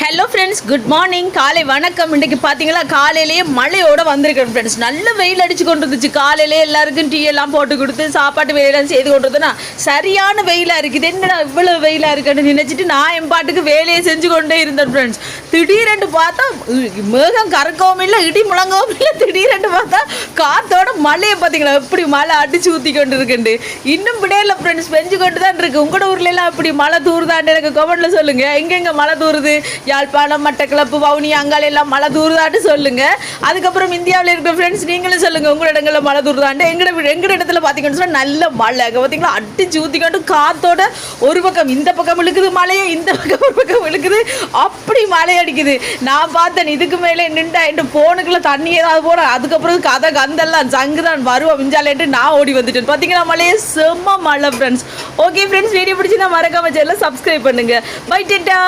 Hello friends, good morning, காலை வணக்கம். இன்றைக்கி பார்த்தீங்களா காலையிலேயே மழையோடு வந்திருக்கேன் ஃப்ரெண்ட்ஸ். நல்ல வெயில் அடித்து கொண்டு இருந்துச்சு. காலையிலே எல்லாருக்கும் டீ எல்லாம் போட்டு கொடுத்து சாப்பாட்டு வேலையெல்லாம் செய்து கொண்டு இருந்தேன்னா சரியான வெயிலாக இருக்குது. என்னடா இவ்வளோ வெயிலாக இருக்குன்னு நினச்சிட்டு நான் என் பாட்டுக்கு வேலையை செஞ்சு கொண்டே இருந்தேன் ஃப்ரெண்ட்ஸ். திடீரென்று பார்த்தா மேகம் கறக்கவும் இல்லை, இடி முழங்கவும் இல்லை. திடீரென்று பார்த்தா காற்றோட மழையை பார்த்தீங்களா எப்படி மழை அடித்து ஊற்றி கொண்டு இருக்குண்டு. இன்னும் விடையில ஃப்ரெண்ட்ஸ், பெஞ்சு கொண்டு தான் இருக்குது. உங்களோட ஊர்லெல்லாம் இப்படி மழை தூருதான்னு எனக்கு கமெண்ட்டில் சொல்லுங்கள். எங்கெங்கே மழை தூருது, யாழ்ப்பாணம், மட்டக்களப்பு, வவுனி, அங்கால எல்லாம் மழை தூருதான்னு சொல்லுங்க. அதுக்கப்புறம் இந்தியாவில் இருக்கிற ஃப்ரெண்ட்ஸ் நீங்களும் சொல்லுங்க, உங்களோட இடங்களில் மழை தூருதாண்டு. எங்கட இடத்துல பார்த்தீங்கன்னு சொன்னால் நல்ல மழை பார்த்தீங்களா அடிச்சு ஊற்றிக்கொண்டு காத்தோட ஒரு பக்கம் இந்த பக்கம் இழுக்குது மழையும், இந்த பக்கம் ஒரு பக்கம் இழுக்குது, அப்படி மழை அடிக்குது. நான் பார்த்தேன் இதுக்கு மேலே நின்றா என் போனுக்குள்ள தண்ணி ஏதாவது போட, அதுக்கப்புறம் கதை கந்தெல்லாம் சங்குதான் வருவோம் மிஞ்சாலேன்ட்டு நான் ஓடி வந்துட்டேன். பார்த்தீங்களா மழையே செம்ம மழை ஃப்ரெண்ட்ஸ். ஓகே ஃப்ரெண்ட்ஸ், வீடியோ பிடிச்சி நான் மறக்காம சேனலை சப்ஸ்கிரைப் பண்ணுங்க. பை, டாடா.